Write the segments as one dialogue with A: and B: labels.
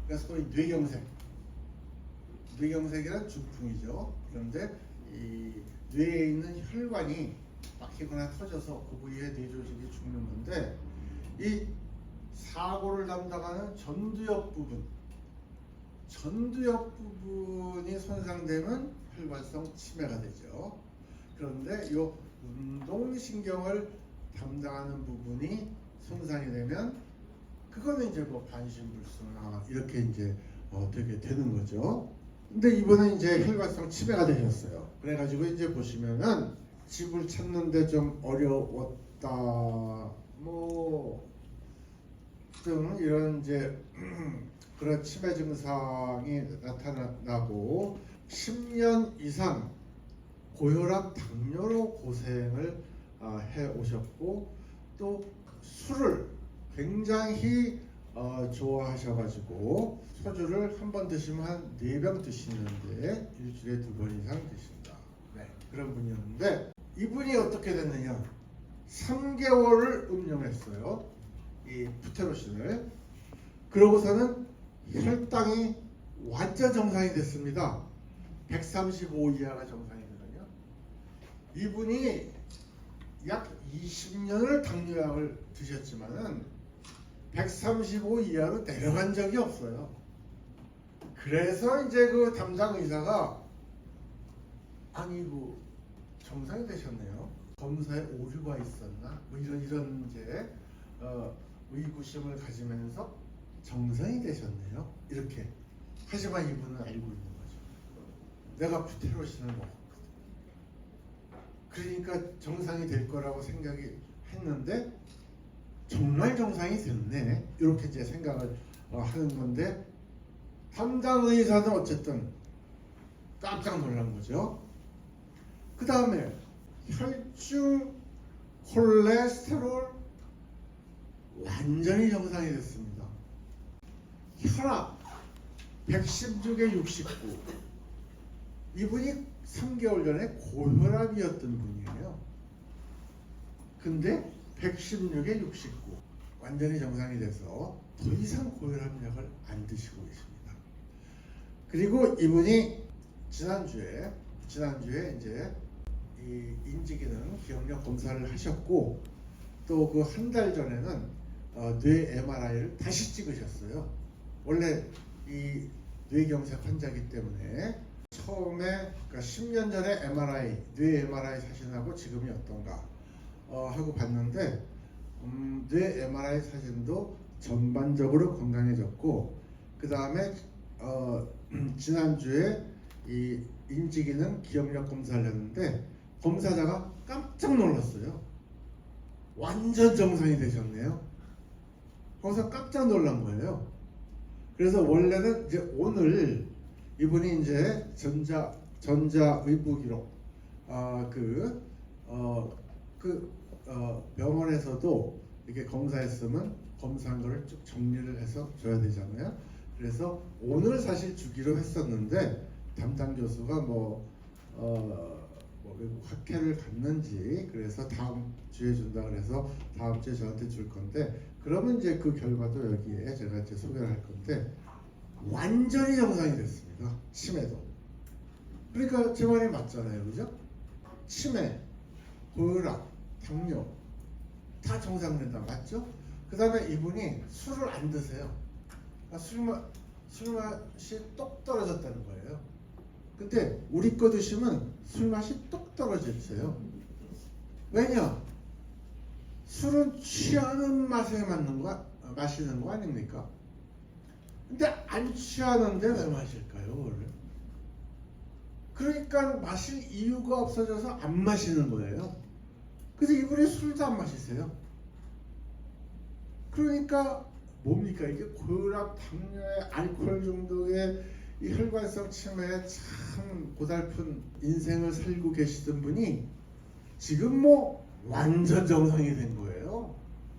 A: 그래서 소위 뇌경색이란 중풍이죠. 그런데 이 뇌에 있는 혈관이 막히거나 터져서 그 부위의 뇌조직이 죽는 건데, 이 사고를 담당하는 전두엽 부분이 손상되면 혈관성 치매가 되죠. 그런데 이 운동신경을 담당하는 부분이 손상이 되면 그거는 이제 뭐 반신불수나 이렇게 이제 되게 되는 거죠. 근데 이번에 이제 혈관성 치매가 되셨어요. 그래가지고 이제 보시면은 집을 찾는데 좀 어려웠다, 뭐 등 이런 이제 그런 치매 증상이 나타나고 10년 이상 고혈압, 당뇨로 고생을 해 오셨고, 또 술을 굉장히 좋아하셔가지고 소주를 한 번 드시면 한 4병 드시는데 일주일에 2번 이상 드신다. 네, 그런 분이었는데, 이분이 어떻게 됐느냐, 3개월을 음용했어요, 이 푸테로신을. 그러고서는 혈당이 완전 정상이 됐습니다. 135 이하가 정상이거든요. 이분이 약 20년을 당뇨약을 드셨지만은 135 이하로 내려간 적이 없어요. 그래서 이제 그 담당 의사가, 아니 그 정상이 되셨네요, 검사에 오류가 있었나, 뭐 이런 이제 의구심을 가지면서 정상이 되셨네요, 이렇게. 하지만 이분은 알고 있는 거죠. 내가 푸테로신을 먹었거든. 그러니까 정상이 될 거라고 생각이 했는데 정말 정상이 됐네, 이렇게 이제 생각을 하는 건데, 담당 의사는 어쨌든 깜짝 놀란 거죠. 그 다음에 혈중 콜레스테롤 완전히 정상이 됐습니다. 혈압 116에 69. 이분이 3개월 전에 고혈압이었던 분이에요. 근데 116에 69 완전히 정상이 돼서 더 이상 고혈압약을 안 드시고 계십니다. 그리고 이분이 지난주에 이제 이 인지기능 기억력 검사를 하셨고, 또 그 한 달 전에는 뇌 MRI를 다시 찍으셨어요. 원래 이 뇌경색 환자이기 때문에 처음에, 그러니까 10년 전에 뇌 MRI 사진하고 지금이 어떤가 하고 봤는데, 뇌 MRI 사진도 전반적으로 건강해졌고, 그 다음에 지난주에 이 인지기능 기억력 검사를 했는데 검사자가 깜짝 놀랐어요. 완전 정상이 되셨네요. 거기서 깜짝 놀란 거예요. 그래서 원래는 이제 오늘 이분이 이제 전자 의부 기록 병원에서도 이렇게 검사했으면 검사한 거를 쭉 정리를 해서 줘야 되잖아요. 그래서 오늘 사실 주기로 했었는데 담당 교수가 외국 학회를 갔는지, 그래서 다음 주에 준다 그래서 다음 주에 저한테 줄 건데, 그러면 이제 그 결과도 여기에 제가 이제 소개를 할 건데, 완전히 정상이 됐습니다. 치매도. 그러니까 제 말이 맞잖아요, 그죠? 치매, 고혈압, 당뇨 다 정상된다, 맞죠? 그 다음에 이분이 술을 안 드세요. 술 맛이 똑 떨어졌다는 거예요. 근데 우리 거 드시면 술 맛이 똑 떨어졌어요. 왜냐? 술은 취하는 맛에 마시는 거 아닙니까? 근데 안 취하는데 왜 마실까요, 그거를? 그러니까 마실 이유가 없어져서 안 마시는 거예요. 그래서 이분이 술도 안 마시세요. 그러니까 뭡니까? 이게 고혈압, 당뇨에 알코올 중독에 이 혈관성 치매에 참 고달픈 인생을 살고 계시던 분이 지금 뭐 완전 정상이 된 거예요.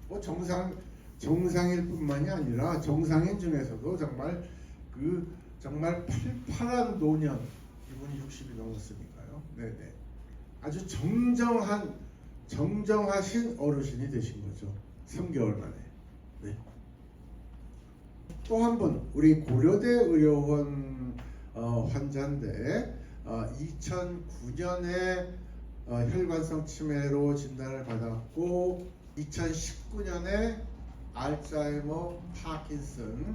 A: 뭐 정상일 뿐만이 아니라 정상인 중에서도 정말 팔팔한 노년, 이분이 60이 넘었으니까요. 네네. 아주 정정하신 어르신이 되신 거죠. 3개월 만에. 네. 또 한 분 우리 고려대 의료원 환자인데 2009년에 혈관성 치매로 진단을 받았고 2019년에 알츠하이머, 파킨슨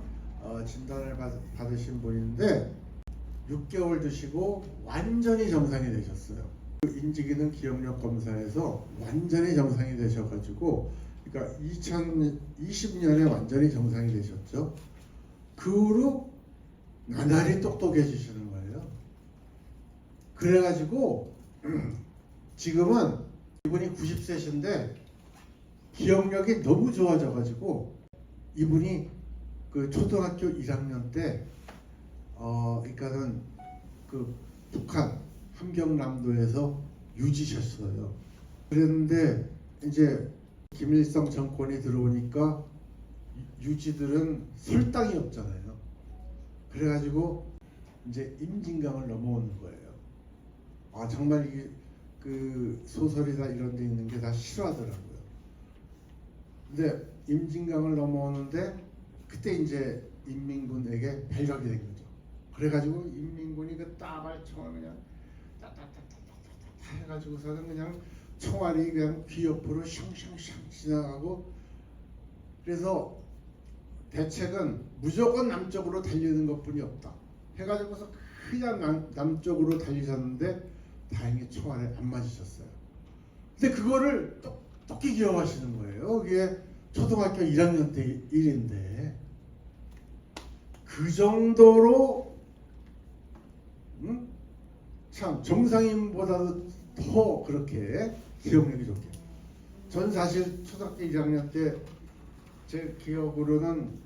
A: 진단을 받으신 분인데 6개월 드시고 완전히 정상이 되셨어요. 인지기능 기억력 검사에서 완전히 정상이 되셔가지고 그러니까 2020년에 완전히 정상이 되셨죠. 그 후로 나날이 똑똑해지시는 거예요. 그래가지고 지금은 이분이 90세신데 기억력이 너무 좋아져가지고 이분이 그 초등학교 1학년 때 그러니까는 그 북한 함경남도에서 유지셨어요. 그랬는데 이제 김일성 정권이 들어오니까 유지들은 설 땅이 없잖아요. 그래가지고 이제 임진강을 넘어오는 거예요. 아 정말 이게 그 소설이나 이런 데 있는 게 다 실화더라고요. 근데 임진강을 넘어오는데 그때 이제 인민군에게 발각이 된 거죠. 그래가지고 인민군이 그 따발총을 그냥 따따따따따따 해가지고서는 그냥 총알이 그냥 귀 옆으로 샹샹샹 지나가고 그래서 대책은 무조건 남쪽으로 달리는 것뿐이 없다 해가지고서 그냥 남쪽으로 달리셨는데 다행히 총알에 안 맞으셨어요. 근데 그거를 똑똑히 기억하시는 거예요. 그게 초등학교 1학년 때 일인데 그 정도로 참 정상인보다도 더 그렇게 기억력이 좋게. 전 사실 초등학교 1학년 때 제 기억으로는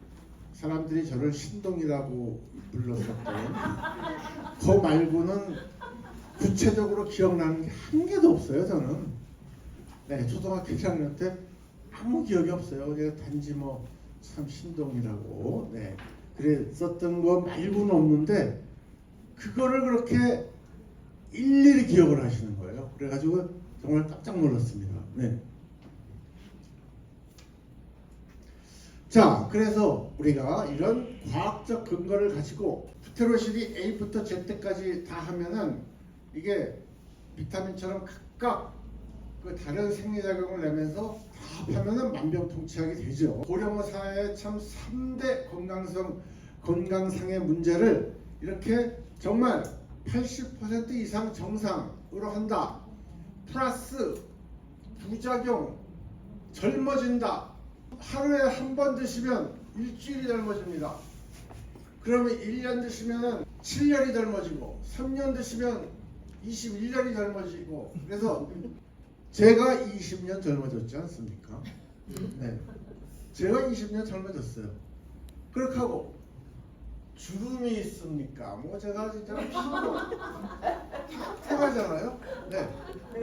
A: 사람들이 저를 신동이라고 불렀었던 그 말고는 구체적으로 기억나는 게 한 개도 없어요. 저는 네, 초등학교 1학년 때 아무 기억이 없어요. 제가 단지 뭐 참 신동이라고 네, 그랬었던 거 말고는 없는데 그거를 그렇게 일일이 기억을 하시는 거예요. 그래가지고 정말 깜짝 놀랐습니다. 네. 자, 그래서 우리가 이런 과학적 근거를 가지고 프테로시디 A부터 Z까지 다 하면은 이게 비타민처럼 각각 그 다른 생리작용을 내면서 다 합하면은 만병통치약이 되죠. 고령화 사회의 참 3대 건강상의 문제를 이렇게 정말 80% 이상 정상으로 한다. 플러스 부작용 젊어진다. 하루에 한 번 드시면 일주일이 젊어집니다. 그러면 1년 드시면 7년이 젊어지고 3년 드시면 21년이 젊어지고 그래서 제가 20년 젊어졌지 않습니까? 네, 제가 20년 젊어졌어요. 그렇게 하고 주름이 있습니까? 뭐 제가 진짜 피부 탁탁하잖아요. 네,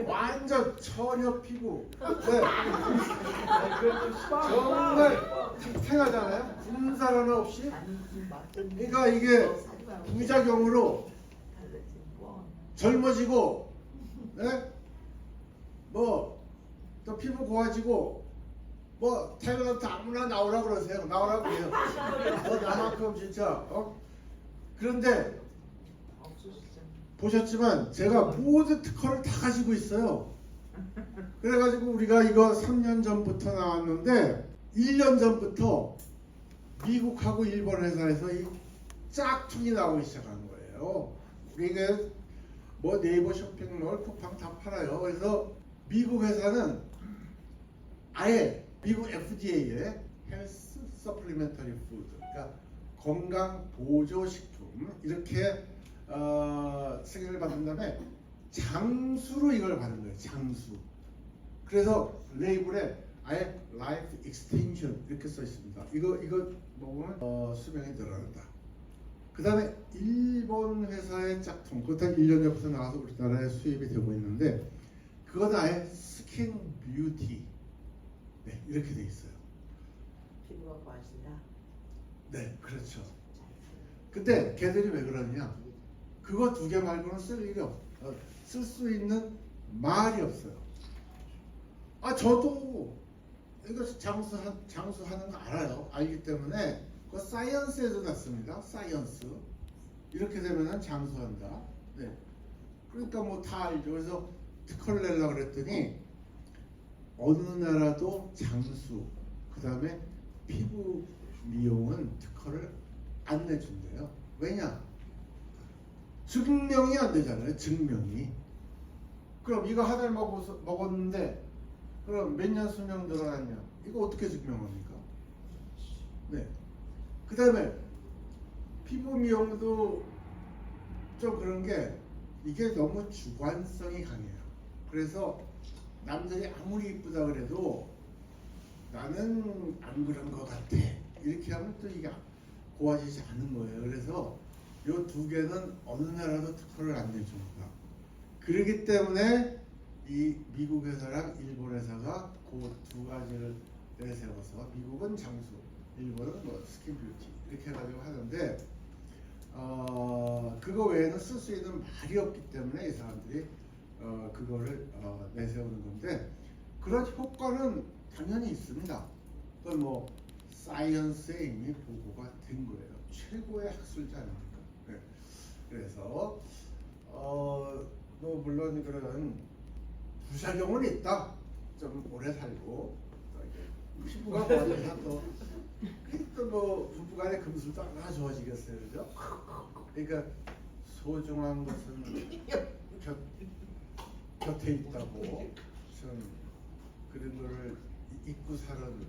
A: 완전 처녀 피부. 네, 정말 탁탁하잖아요. 군살 하나 없이. 그러니까 이게 부작용으로 젊어지고, 네, 뭐 또 피부 고와지고. 뭐 태어나서 아무나 나오라 그러세요. 나오라고 해요. 나만큼 진짜 그런데 보셨지만 제가 모든 특허를 다 가지고 있어요. 그래가지고 우리가 이거 3년 전부터 나왔는데 1년 전부터 미국하고 일본 회사에서 이 짝퉁이 나오기 시작한 거예요. 우리가 뭐 네이버 쇼핑몰 쿠팡 다 팔아요. 그래서 미국 회사는 아예 미국 FDA에 헬스 서플리멘터리 푸드, 그러니까 건강 보조 식품 이렇게 승인을 받은 다음에 장수로 이걸 받은 거예요. 장수. 그래서 레이블에 아예 라이프 익스텐션 이렇게 써 있습니다. 이거 먹으면 수명이 늘어난다. 그 다음에 일본 회사의 짝퉁, 그것도 1년 전부터 나와서 우리나라에 수입이 되고 있는데 그건 아예 스킨 뷰티. 네, 이렇게 돼 있어요.
B: 피부가 좋아진다.
A: 네, 그렇죠. 근데 걔들이 왜 그러냐? 그거 두 개 말고는 쓸 일이 없어요. 쓸 수 있는 말이 없어요. 아, 저도 이거 장수하는 거 알아요. 알기 때문에 그 사이언스에도 났습니다. 사이언스. 이렇게 되면은 장수한다. 네. 그러니까 뭐 다 알죠. 그래서 특허를 내려고 그랬더니 어느 나라도 장수, 그 다음에 피부 미용은 특허를 안 내준대요. 왜냐? 증명이 안 되잖아요. 증명이. 그럼 이거 한 달 먹었는데 그럼 몇 년 수명 늘어났냐? 이거 어떻게 증명합니까? 네. 그 다음에 피부 미용도 좀 그런 게 이게 너무 주관성이 강해요. 그래서 남들이 아무리 이쁘다 그래도 나는 안 그런 것 같아. 이렇게 하면 또 이게 고와지지 않는 거예요. 그래서 이 두 개는 어느 나라도 특허를 안 내줍니다. 그렇기 때문에 이 미국 회사랑 일본 회사가 그 두 가지를 내세워서 미국은 장수, 일본은 뭐 스킨 뷰티 이렇게 해가지고 하는데 그거 외에는 쓸 수 있는 말이 없기 때문에 이 사람들이 그거를 내세우는 건데 그런 효과는 당연히 있습니다. 그건 뭐 사이언스에 이미 보고가 된 거예요. 최고의 학술자 아닙니까? 네. 그래서 뭐 물론 그런 부작용은 있다. 좀 오래 살고 피부가 뭐하냐 또뭐 부부간의 금술도 얼마나 좋아지겠어요, 그죠? 그러니까 소중한 것은 곁에 있다고 좀 그런 거를 잊고 사는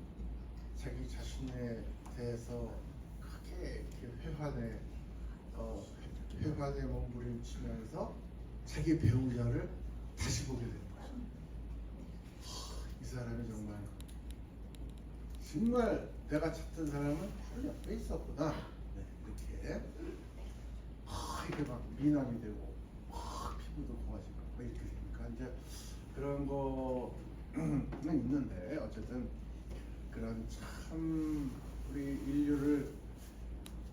A: 자기 자신에 대해서 크게 이렇게 회관에 몸부림치면서 자기 배우자를 다시 보게 되는 거죠. 이 사람이 정말 내가 찾던 사람은 바로 옆에 있었구나. 네, 이렇게 이렇게 막 미남이 되고 피부도 고와지고 이렇게 되니까 이제 그런 거는 있는데 어쨌든 그런 참 우리 인류를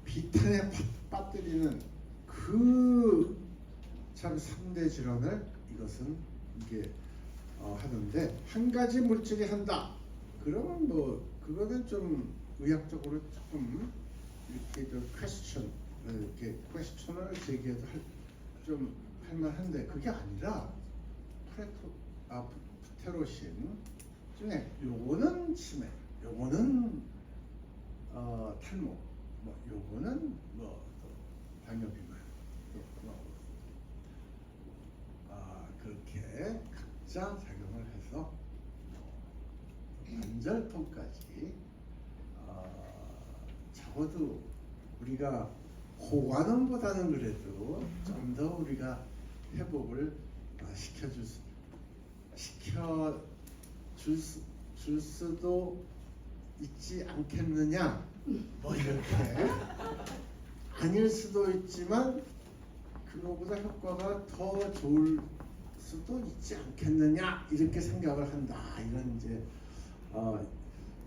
A: 비탄에 빠뜨리는 그 참 3대 질환을 이게 하는데 한 가지 물질이 한다. 그러면 뭐 그거는 좀 의학적으로 조금 이렇게 좀 퀘스천을 제기해도 좀 할만한데 그게 아니라 프테로신 중에 요거는 치매, 요거는 탈모, 뭐 요거는 뭐 당뇨비만 그렇게 각자 작용을 해서 관절통까지 적어도 우리가 호관음보다는 그래도 좀 더 우리가 회복을 줄 수도 있지 않겠느냐 뭐 이렇게 아닐 수도 있지만 그거보다 효과가 더 좋을 수도 있지 않겠느냐 이렇게 생각을 한다 이런 이제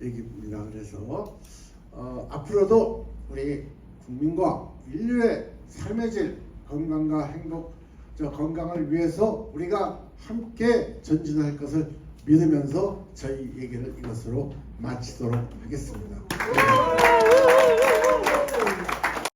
A: 얘기입니다. 그래서 앞으로도 우리 국민과 인류의 삶의 질, 건강과 행복, 건강을 위해서 우리가 함께 전진할 것을 믿으면서 저희 얘기를 이것으로 마치도록 하겠습니다.